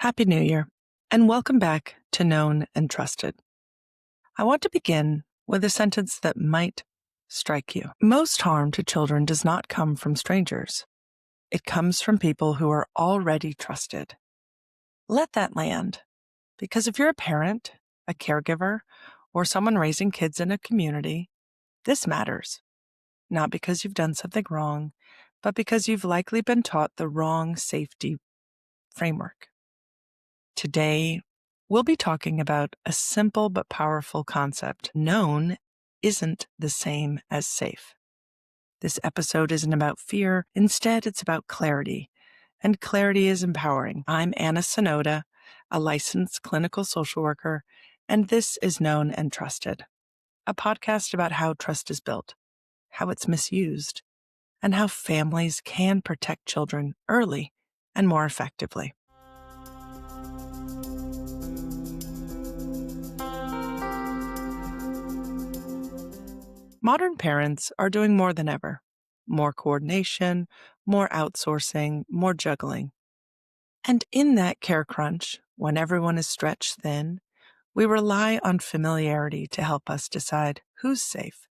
Happy New Year, and welcome back to Known and Trusted. I want to begin with a sentence that might strike you. Most harm to children does not come from strangers. It comes from people who are already trusted. Let that land, because if you're a parent, a caregiver, or someone raising kids in a community, this matters. Not because you've done something wrong, but because you've likely been taught the wrong safety framework. Today, we'll be talking about a simple but powerful concept. Known isn't the same as safe. This episode isn't about fear. Instead, it's about clarity. And clarity is empowering. I'm Anna Sonoda, a licensed clinical social worker, and this is Known and Trusted, a podcast about how trust is built, how it's misused, and how families can protect children early and more effectively. Modern parents are doing more than ever. More coordination, more outsourcing, more juggling. And in that care crunch, when everyone is stretched thin, we rely on familiarity to help us decide who's safe.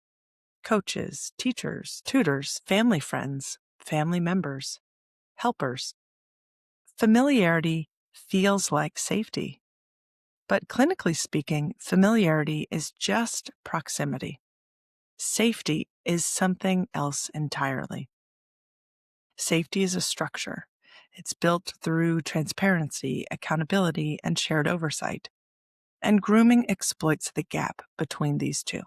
Coaches, teachers, tutors, family friends, family members, helpers. Familiarity feels like safety. But clinically speaking, familiarity is just proximity. Safety is something else entirely. Safety is a structure. It's built through transparency, accountability, and shared oversight. And grooming exploits the gap between these two.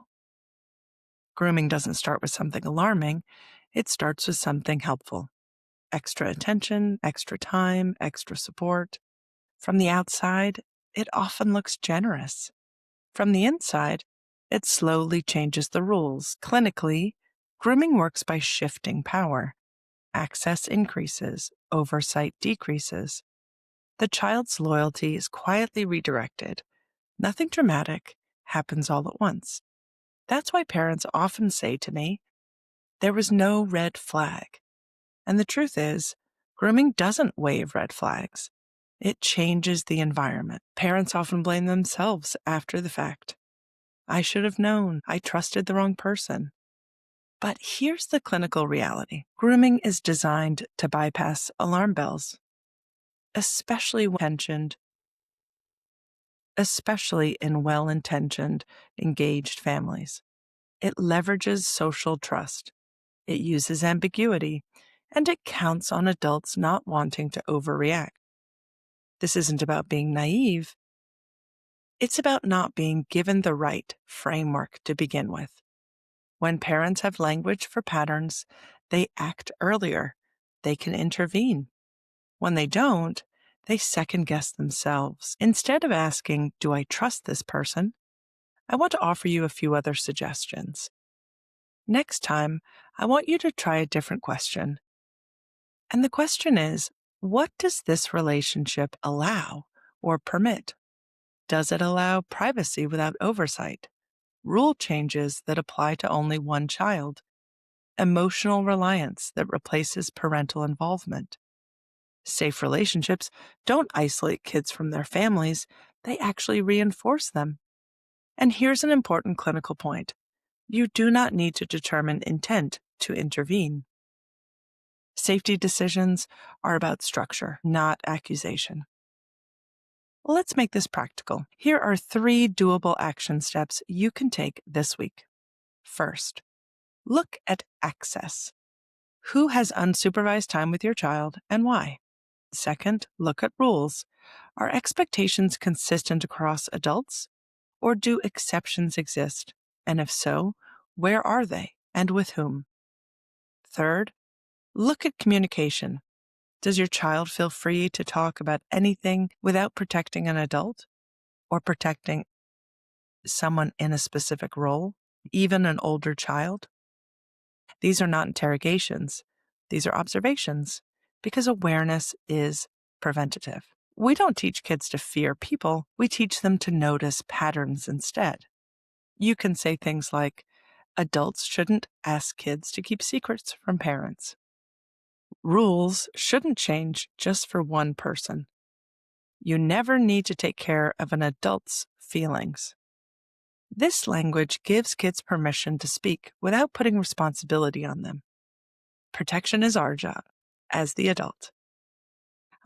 Grooming doesn't start with something alarming. It starts with something helpful. Extra attention, extra time, extra support. From the outside, it often looks generous. From the inside, it slowly changes the rules. Clinically, grooming works by shifting power. Access increases, oversight decreases. The child's loyalty is quietly redirected. Nothing dramatic happens all at once. That's why parents often say to me, there was no red flag. And the truth is, grooming doesn't wave red flags. It changes the environment. Parents often blame themselves after the fact. I should have known. I trusted the wrong person. But here's the clinical reality. Grooming is designed to bypass alarm bells, especially in well-intentioned, engaged families. It leverages social trust. It uses ambiguity, and it counts on adults not wanting to overreact. This isn't about being naive. It's about not being given the right framework to begin with. When parents have language for patterns, they act earlier. They can intervene. When they don't, they second-guess themselves. Instead of asking, do I trust this person? I want to offer you a few other suggestions. Next time, I want you to try a different question. And the question is, what does this relationship allow or permit? Does it allow privacy without oversight? Rule changes that apply to only one child? Emotional reliance that replaces parental involvement? Safe relationships don't isolate kids from their families, they actually reinforce them. And here's an important clinical point. You do not need to determine intent to intervene. Safety decisions are about structure, not accusation. Let's make this practical. Here are 3 doable action steps you can take this week. First, look at access. Who has unsupervised time with your child and why? Second, look at rules. Are expectations consistent across adults, or do exceptions exist? And if so, where are they and with whom? Third, look at communication. Does your child feel free to talk about anything without protecting an adult or protecting someone in a specific role, even an older child? These are not interrogations. These are observations, because awareness is preventative. We don't teach kids to fear people. We teach them to notice patterns instead. You can say things like, adults shouldn't ask kids to keep secrets from parents. Rules shouldn't change just for one person. You never need to take care of an adult's feelings. This language gives kids permission to speak without putting responsibility on them. Protection is our job as the adult.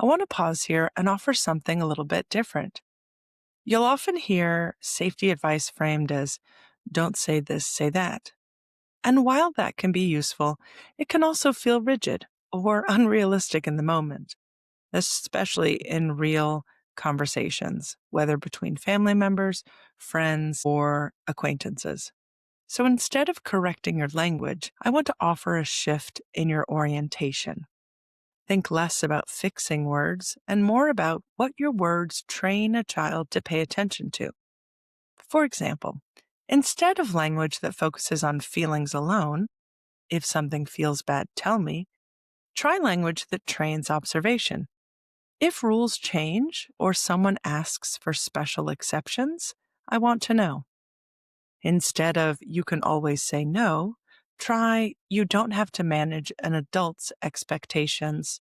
I want to pause here and offer something a little bit different. You'll often hear safety advice framed as, don't say this, say that. And while that can be useful, it can also feel rigid or unrealistic in the moment, especially in real conversations, whether between family members, friends, or acquaintances. So instead of correcting your language, I want to offer a shift in your orientation. Think less about fixing words and more about what your words train a child to pay attention to. For example, instead of language that focuses on feelings alone, if something feels bad, tell me, try language that trains observation. If rules change or someone asks for special exceptions, I want to know. Instead of you can always say no, try you don't have to manage an adult's expectations.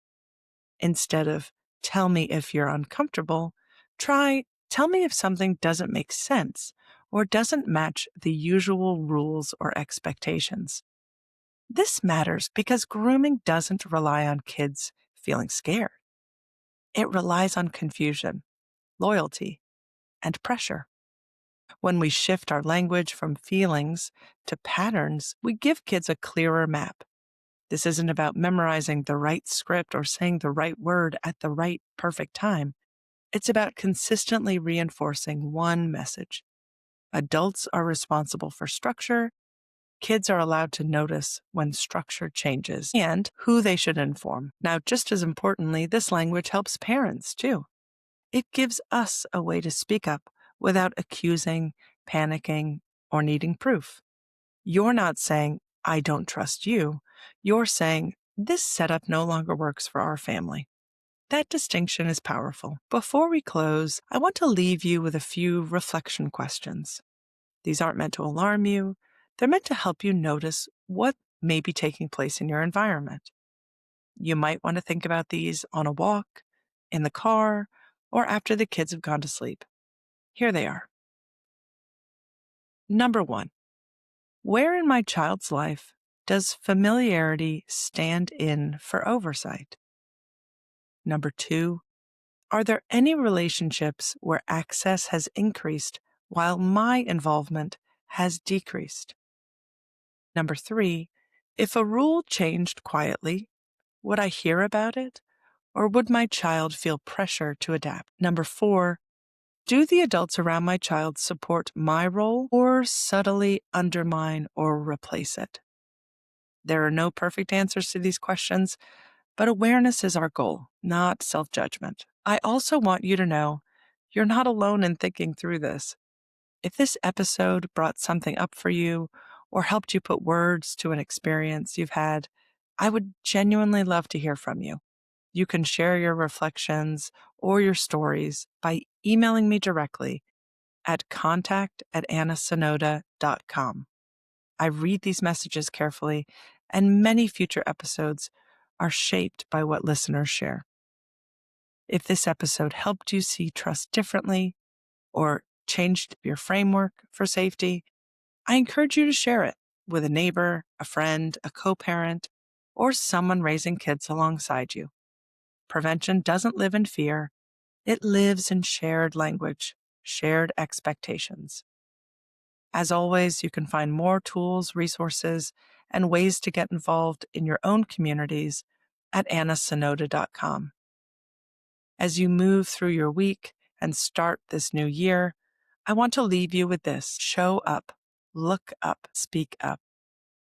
Instead of tell me if you're uncomfortable, try tell me if something doesn't make sense or doesn't match the usual rules or expectations. This matters because grooming doesn't rely on kids feeling scared. It relies on confusion, loyalty, and pressure. When we shift our language from feelings to patterns, we give kids a clearer map. This isn't about memorizing the right script or saying the right word at the right perfect time. It's about consistently reinforcing one message. Adults are responsible for structure. Kids are allowed to notice when structure changes and who they should inform. Now, just as importantly, this language helps parents too. It gives us a way to speak up without accusing, panicking, or needing proof. You're not saying, I don't trust you. You're saying, this setup no longer works for our family. That distinction is powerful. Before we close, I want to leave you with a few reflection questions. These aren't meant to alarm you. They're meant to help you notice what may be taking place in your environment. You might want to think about these on a walk, in the car, or after the kids have gone to sleep. Here they are. Number 1, where in my child's life does familiarity stand in for oversight? Number 2, are there any relationships where access has increased while my involvement has decreased? Number 3, if a rule changed quietly, would I hear about it, or would my child feel pressure to adapt? Number 4, do the adults around my child support my role or subtly undermine or replace it? There are no perfect answers to these questions, but awareness is our goal, not self-judgment. I also want you to know you're not alone in thinking through this. If this episode brought something up for you or helped you put words to an experience you've had, I would genuinely love to hear from you. You can share your reflections or your stories by emailing me directly at contact@annasonoda.com. I read these messages carefully, and many future episodes are shaped by what listeners share. If this episode helped you see trust differently or changed your framework for safety, I encourage you to share it with a neighbor, a friend, a co-parent, or someone raising kids alongside you. Prevention doesn't live in fear. It lives in shared language, shared expectations. As always, you can find more tools, resources, and ways to get involved in your own communities at annasonoda.com. As you move through your week and start this new year, I want to leave you with this: show up, look up, speak up.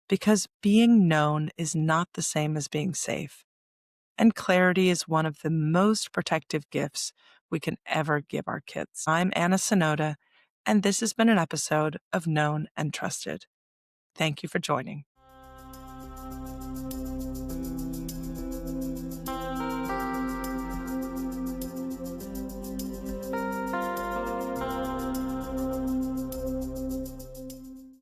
Because being known is not the same as being safe. And clarity is one of the most protective gifts we can ever give our kids. I'm Anna Sonoda, and this has been an episode of Known and Trusted. Thank you for joining.